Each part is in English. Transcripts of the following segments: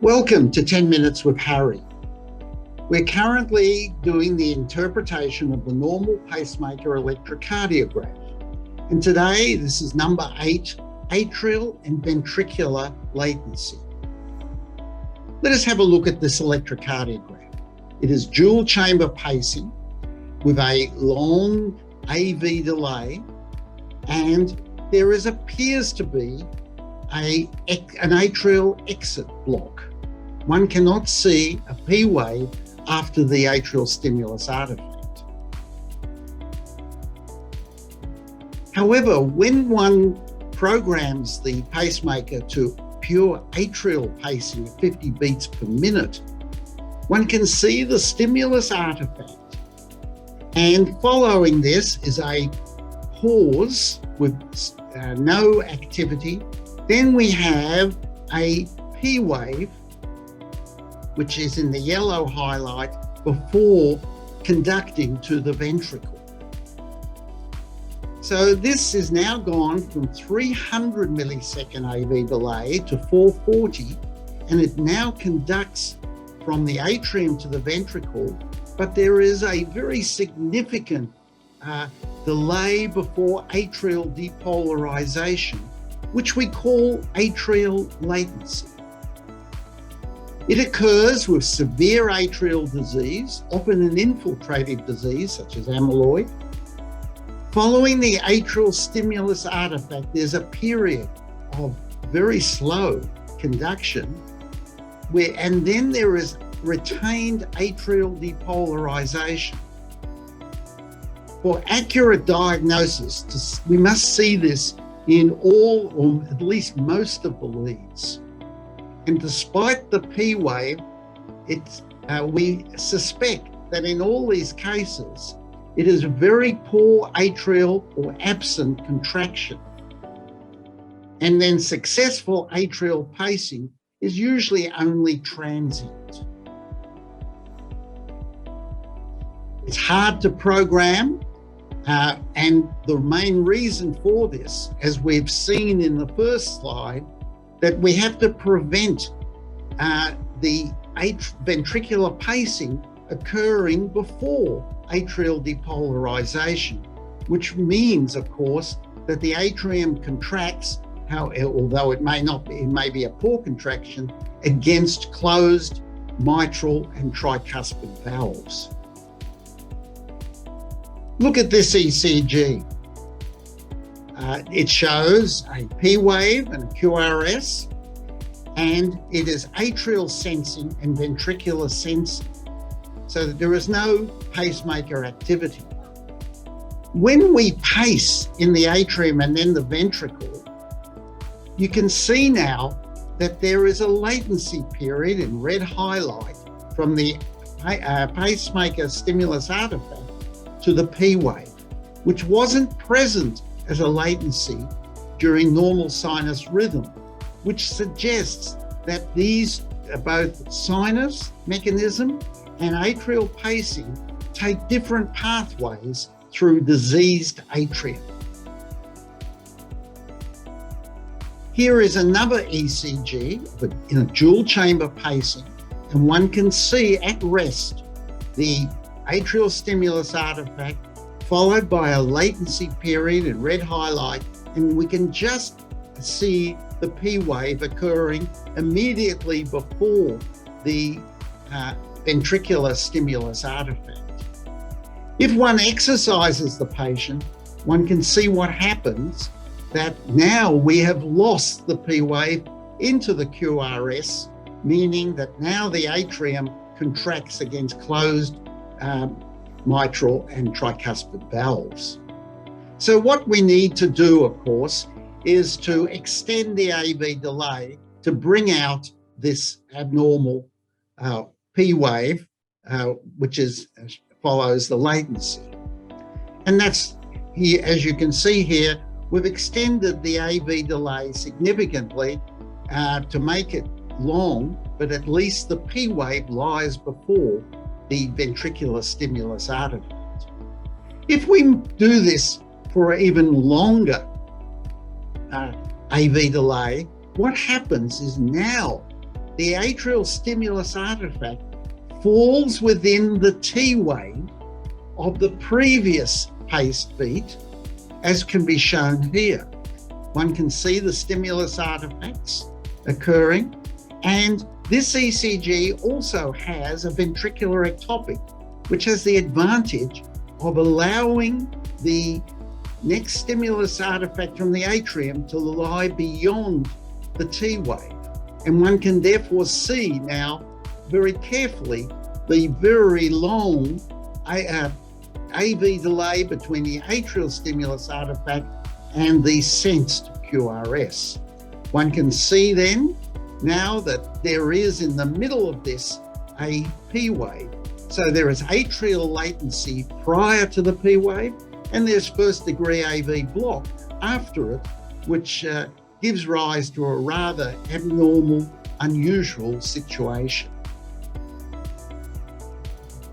Welcome to 10 Minutes with Harry. We're currently doing the interpretation of the normal pacemaker electrocardiogram. And today, this is number 8, atrial and ventricular latency. Let us have a look at this electrocardiogram. It is dual chamber pacing with a long AV delay, and there appears to be an atrial exit block. One cannot see a P wave after the atrial stimulus artifact. However, when one programs the pacemaker to pure atrial pacing of 50 beats per minute, one can see the stimulus artifact. And following this is a pause with no activity. Then we have a P wave, which is in the yellow highlight, before conducting to the ventricle. So this is now gone from 300 millisecond AV delay to 440, and it now conducts from the atrium to the ventricle, but there is a very significant delay before atrial depolarization, which we call atrial latency. It occurs with severe atrial disease, often an infiltrative disease such as amyloid. Following the atrial stimulus artifact, there's a period of very slow conduction, and then there is retained atrial depolarization. For accurate diagnosis, we must see this in all or at least most of the leads. And despite the P wave, we suspect that in all these cases, it is very poor atrial or absent contraction. And then successful atrial pacing is usually only transient. It's hard to program, and the main reason for this, as we've seen in the first slide, that we have to prevent the ventricular pacing occurring before atrial depolarization, which means, of course, that the atrium contracts, although it may be a poor contraction, against closed mitral and tricuspid valves. Look at this ECG. It shows a P wave and a QRS, and it is atrial sensing and ventricular sensing, so that there is no pacemaker activity. When we pace in the atrium and then the ventricle, you can see now that there is a latency period in red highlight from the pacemaker stimulus artifact to the P wave, which wasn't present as a latency during normal sinus rhythm, which suggests that these both sinus mechanism and atrial pacing take different pathways through diseased atrium. Here is another ECG but in a dual chamber pacing, and one can see at rest the atrial stimulus artifact followed by a latency period in red highlight, and we can just see the P wave occurring immediately before the ventricular stimulus artifact. If one exercises the patient, one can see what happens, that now we have lost the P wave into the QRS, meaning that now the atrium contracts against closed mitral and tricuspid valves. So what we need to do, of course, is to extend the AV delay to bring out this abnormal P wave, which follows the latency. And that's here, as you can see here, we've extended the AV delay significantly to make it long, but at least the P wave lies before the ventricular stimulus artifact. If we do this for an even longer AV delay, what happens is now the atrial stimulus artifact falls within the T wave of the previous paced beat, as can be shown here. One can see the stimulus artifacts occurring, and this ECG also has a ventricular ectopic, which has the advantage of allowing the next stimulus artifact from the atrium to lie beyond the T wave. And one can therefore see now very carefully the very long AV delay between the atrial stimulus artifact and the sensed QRS. One can see then now that there is in the middle of this a P wave. So there is atrial latency prior to the P wave, and there's first degree AV block after it, which gives rise to a rather abnormal, unusual situation.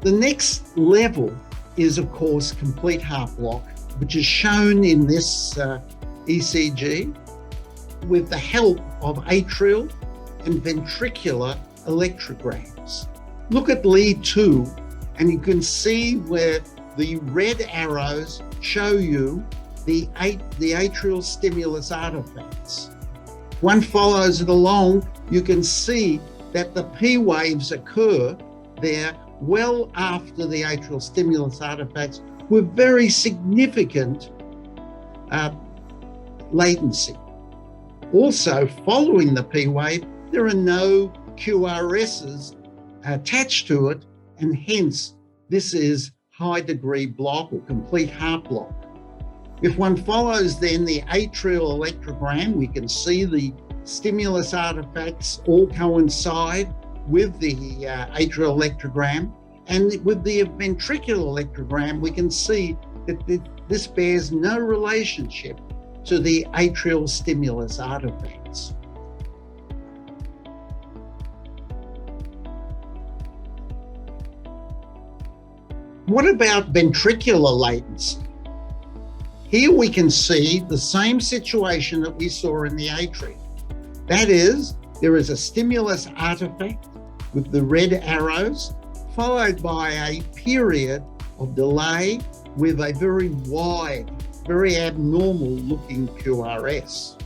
The next level is, of course, complete heart block, which is shown in this ECG with the help of atrial and ventricular electrograms. Look at lead 2, and you can see where the red arrows show you the atrial stimulus artifacts. One follows it along, you can see that the P waves occur there well after the atrial stimulus artifacts with very significant latency. Also, following the P wave, there are no QRSs attached to it, and hence this is high degree block or complete heart block. If one follows then the atrial electrogram, we can see the stimulus artifacts all coincide with the atrial electrogram, and with the ventricular electrogram, we can see that this bears no relationship to the atrial stimulus artifacts. What about ventricular latency? Here we can see the same situation that we saw in the atrium. That is, there is a stimulus artifact with the red arrows, followed by a period of delay with a very wide, very abnormal looking QRS.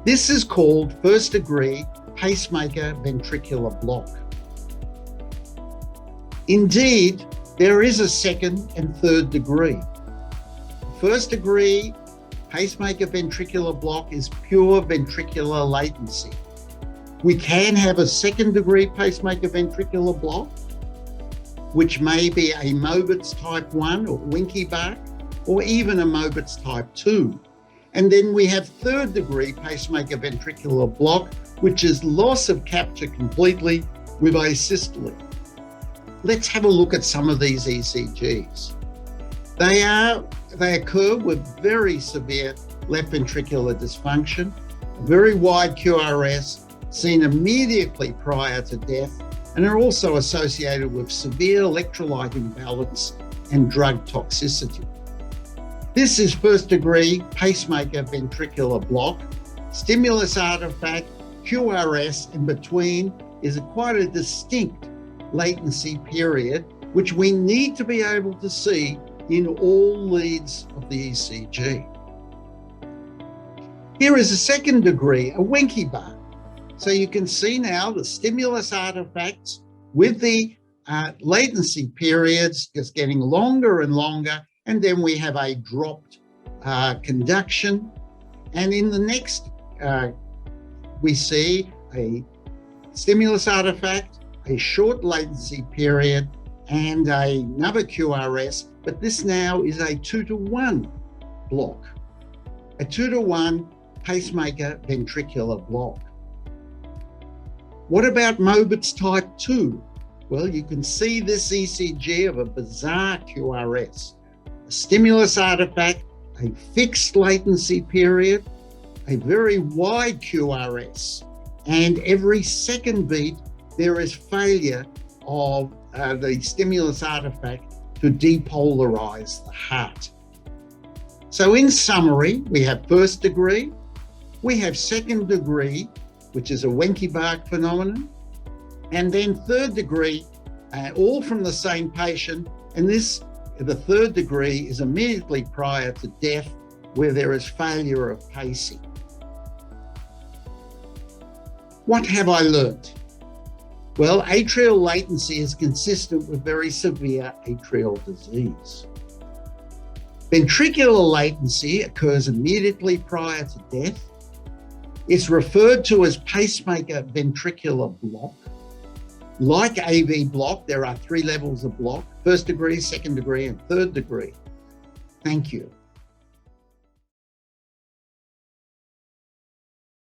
This is called first degree pacemaker ventricular block. Indeed, there is a second and third degree. First degree pacemaker ventricular block is pure ventricular latency. We can have a second degree pacemaker ventricular block, which may be a Mobitz type 1 or Winky-Bach, or even a Mobitz type 2. And then we have third degree pacemaker ventricular block, which is loss of capture completely with asystole. Let's have a look at some of these ECGs. They occur with very severe left ventricular dysfunction, a very wide QRS seen immediately prior to death, and are also associated with severe electrolyte imbalance and drug toxicity. This is first degree pacemaker ventricular block, stimulus artifact, QRS in between is quite a distinct latency period, which we need to be able to see in all leads of the ECG. Here is a second degree, a Winky-Bach. So you can see now the stimulus artifacts with the latency periods just getting longer and longer, and then we have a dropped conduction. And in the next, we see a stimulus artifact, a short latency period, and another QRS, but this now is a 2-to-1 block, a 2-to-1 pacemaker ventricular block. What about Mobitz type 2? Well, you can see this ECG of a bizarre QRS, a stimulus artifact, a fixed latency period, a very wide QRS, and every second beat there is failure of the stimulus artifact to depolarize the heart. So in summary, we have first degree, We have second degree, which is a Wenckebach phenomenon, and then third degree, all from the same patient. And the third degree is immediately prior to death, where there is failure of pacing. What have I learnt? Well, atrial latency is consistent with very severe atrial disease. Ventricular latency occurs immediately prior to death. It's referred to as pacemaker ventricular block. Like AV block, there are 3 levels of block: first degree, second degree, and third degree. Thank you.